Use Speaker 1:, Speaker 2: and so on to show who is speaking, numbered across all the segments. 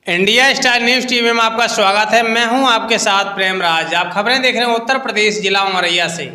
Speaker 1: India star news TV में आपका स्वागत है। मैं हूं आपके साथ प्रेमराज। आप खबरें देख रहे हैं उत्तर प्रदेश जिला उमरिया से।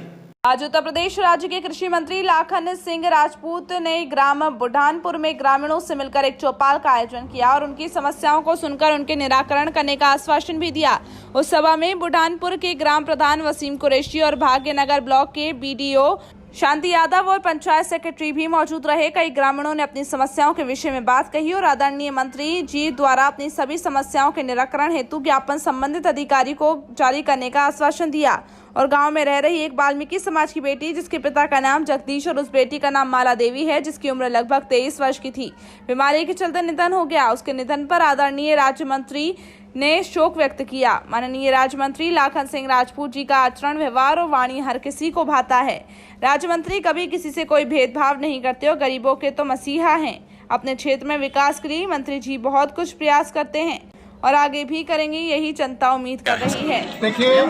Speaker 2: आज उत्तर प्रदेश राज्य के कृषि मंत्री लाखन सिंह राजपूत ने ग्राम बुढ़ानपुर में ग्रामीणों से मिलकर एक चौपाल का आयोजन किया और उनकी समस्याओं को सुनकर उनके निराकरण करने का आश्वासन भी दिया। उस सभा में बुढ़ानपुर के ग्राम प्रधान वसीम कुरैशी और भाग्यनगर ब्लॉक के बीडीओ शांति यादव और पंचायत सेक्रेटरी भी मौजूद रहे। कई ग्रामीणों ने अपनी समस्याओं के विषय में बात कही और आदरणीय मंत्री जी द्वारा अपनी सभी समस्याओं के निराकरण हेतु ज्ञापन संबंधित अधिकारी को जारी करने का आश्वासन दिया। और गांव में रह रही एक वाल्मीकि समाज की बेटी जिसके पिता का नाम जगदीश और उस बेटी का नाम माला देवी है, जिसकी उम्र लगभग 23 वर्ष की थी, बीमारी के चलते निधन हो गया। उसके निधन पर आदरणीय राज्य मंत्री ने शोक व्यक्त किया। माननीय राज्य मंत्री लाखन सिंह राजपूत जी का आचरण, व्यवहार और वाणी हर किसी को भाता है। राज्य मंत्री कभी किसी से कोई भेदभाव नहीं करते और गरीबों के तो मसीहा हैं। अपने क्षेत्र में विकास के लिए मंत्री जी बहुत कुछ प्रयास करते हैं और आगे भी करेंगे, यही जनता उम्मीद कर रही है।
Speaker 3: देखिए,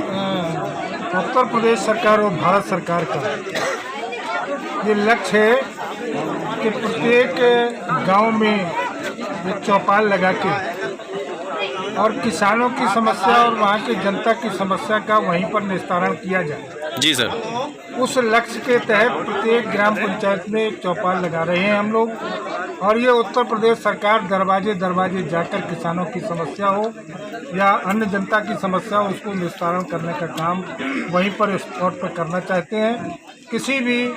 Speaker 3: उत्तर प्रदेश सरकार और भारत सरकार का ये लक्ष्य है कि प्रत्येक गांव में एक चौपाल लगा के और किसानों की समस्या और वहाँ की जनता की समस्या का वहीं पर निस्तारण किया जाए।
Speaker 4: जी सर।
Speaker 3: उस लक्ष्य के तहत प्रत्येक ग्राम पंचायत में एक चौपाल लगा रहे हैं हम लोग, और ये उत्तर प्रदेश सरकार दरवाजे दरवाजे जाकर किसानों की समस्या हो या अन्य जनता की समस्या हो, उसको निस्तारण करने का काम वहीं पर स्पॉट पर करना चाहते हैं। किसी भी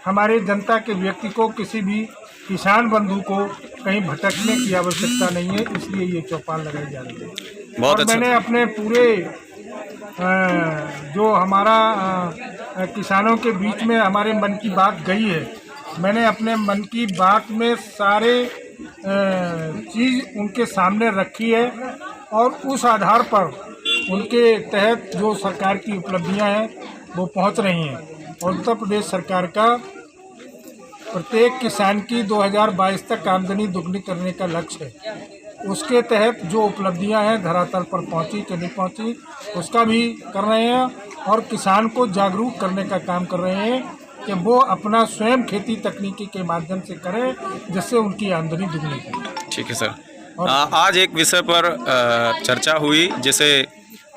Speaker 3: हमारे जनता के व्यक्ति को, किसी भी किसान बंधु को कहीं भटकने की आवश्यकता नहीं है, इसलिए ये चौपाल लगाई जा रही है।
Speaker 4: बहुत
Speaker 3: और
Speaker 4: अच्छा।
Speaker 3: मैंने अपने पूरे जो हमारा किसानों के बीच में हमारे मन की बात गई है, मैंने अपने मन की बात में सारे चीज़ उनके सामने रखी है और उस आधार पर उनके तहत जो सरकार की उपलब्धियां हैं वो पहुंच रही हैं। और उत्तर प्रदेश सरकार का प्रत्येक किसान की 2022 तक आमदनी दुगनी करने का लक्ष्य है। उसके तहत जो उपलब्धियां हैं धरातल पर पहुंची कि नहीं पहुंची, उसका भी कर रहे हैं और किसान को जागरूक करने का काम कर रहे हैं कि वो अपना स्वयं खेती तकनीकी के माध्यम से करें, जिससे उनकी आमदनी दुगनी हो।
Speaker 4: ठीक है सर। आज एक विषय पर चर्चा हुई, जैसे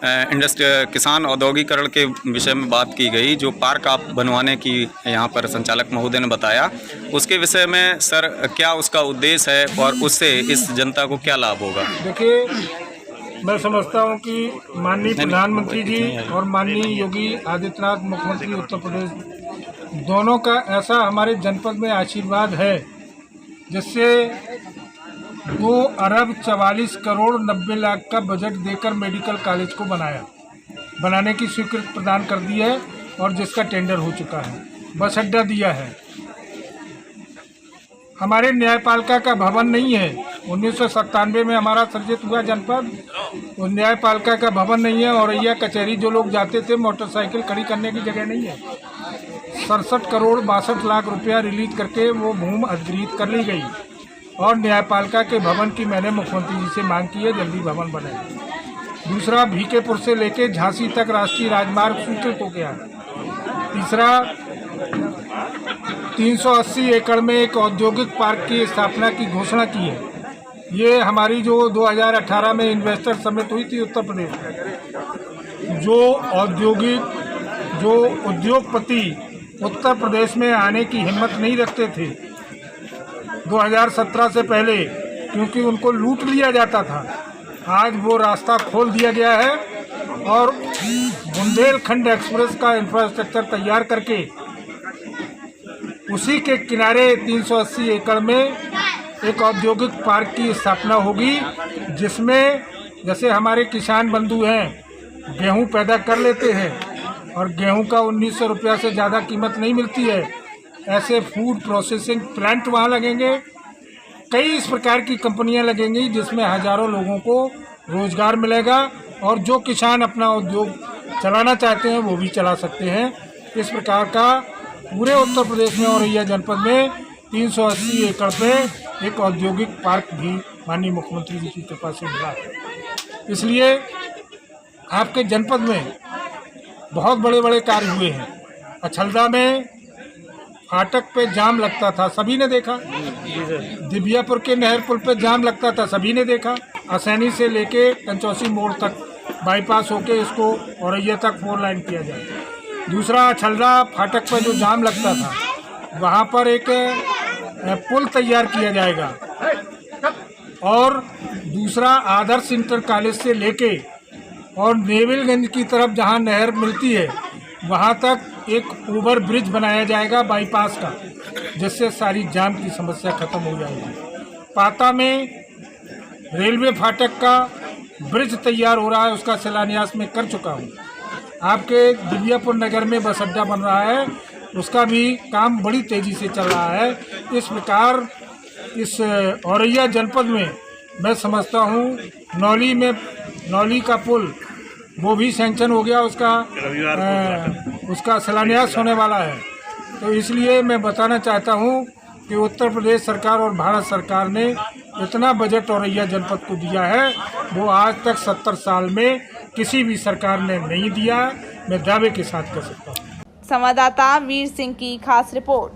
Speaker 4: किसान औद्योगिकरण के विषय में बात की गई, जो पार्क आप बनवाने की यहाँ पर संचालक महोदय ने बताया, उसके विषय में सर क्या उसका उद्देश्य है और उससे इस जनता को क्या लाभ होगा?
Speaker 3: देखिए, मैं समझता हूँ कि माननीय प्रधानमंत्री जी और माननीय योगी आदित्यनाथ मुख्यमंत्री उत्तर प्रदेश दोनों का ऐसा हमारे जनपद में आशीर्वाद है, जिससे 2 अरब 44 करोड़ 90 लाख का बजट देकर मेडिकल कॉलेज को बनाने की स्वीकृति प्रदान कर दी है और जिसका टेंडर हो चुका है। बस अड्डा दिया है। हमारे न्यायपालिका का भवन नहीं है। 1997 में हमारा सृजित हुआ जनपद, वो न्यायपालिका का भवन नहीं है। और यह कचहरी जो लोग जाते थे, मोटरसाइकिल खड़ी करने की जगह नहीं है। 67 करोड़ 62 लाख रुपया रिलीज करके वो भूमि अधिग्रहित कर ली गई और न्यायपालिका के भवन की मैंने मुख्यमंत्री जी से मांग की है, जल्दी भवन बने। दूसरा, भीकेपुर से लेके झांसी तक राष्ट्रीय राजमार्ग स्वीकृत हो गया। तीसरा, 380 एकड़ में एक औद्योगिक पार्क की स्थापना की घोषणा की है। ये हमारी जो 2018 में इन्वेस्टर समिट हुई थी उत्तर प्रदेश में, जो उद्योगपति उत्तर प्रदेश में आने की हिम्मत नहीं रखते थे 2017 से पहले, क्योंकि उनको लूट लिया जाता था, आज वो रास्ता खोल दिया गया है और बुंदेलखंड एक्सप्रेस का इंफ्रास्ट्रक्चर तैयार करके उसी के किनारे 380 एकड़ में एक औद्योगिक पार्क की स्थापना होगी, जिसमें जैसे हमारे किसान बंधु हैं, गेहूं पैदा कर लेते हैं और गेहूं का 1900 रुपया से ज़्यादा कीमत नहीं मिलती है, ऐसे फूड प्रोसेसिंग प्लांट वहाँ लगेंगे। कई इस प्रकार की कंपनियां लगेंगी जिसमें हजारों लोगों को रोजगार मिलेगा और जो किसान अपना उद्योग चलाना चाहते हैं वो भी चला सकते हैं। इस प्रकार का पूरे उत्तर प्रदेश में और औरैया जनपद में 380 एकड़ पे एक औद्योगिक पार्क भी माननीय मुख्यमंत्री जी की कृपा से मिला है। इसलिए आपके जनपद में बहुत बड़े बड़े कार्य हुए हैं। अछलदा में फाटक पे जाम लगता था, सभी ने देखा। दिव्यापुर के नहर पुल पे जाम लगता था, सभी ने देखा। असैनी से लेके कंचौसी मोड़ तक बाईपास होके इसको औरैया तक 4 लाइन किया जाए। दूसरा, छलरा फाटक पर जो जाम लगता था वहाँ पर एक पुल तैयार किया जाएगा। और दूसरा, आदर्श इंटर कॉलेज से लेके और नेवलगंज की तरफ जहाँ नहर मिलती है वहाँ तक एक ओवर ब्रिज बनाया जाएगा बाईपास का, जिससे सारी जाम की समस्या खत्म हो जाएगी। पाता में रेलवे फाटक का ब्रिज तैयार हो रहा है, उसका शिलान्यास मैं कर चुका हूँ। आपके दिव्यापुर नगर में बस अड्डा बन रहा है, उसका भी काम बड़ी तेज़ी से चल रहा है। इस प्रकार इस औरैया जनपद में मैं समझता हूँ नौली का पुल वो भी सैंक्शन हो गया, उसका शिलान्यास होने वाला है। तो इसलिए मैं बताना चाहता हूँ कि उत्तर प्रदेश सरकार और भारत सरकार ने इतना बजट औरैया जनपद को दिया है, वो आज तक 70 साल में किसी भी सरकार ने नहीं दिया, मैं दावे के साथ कह सकता हूँ।
Speaker 2: संवाददाता वीर सिंह की खास रिपोर्ट।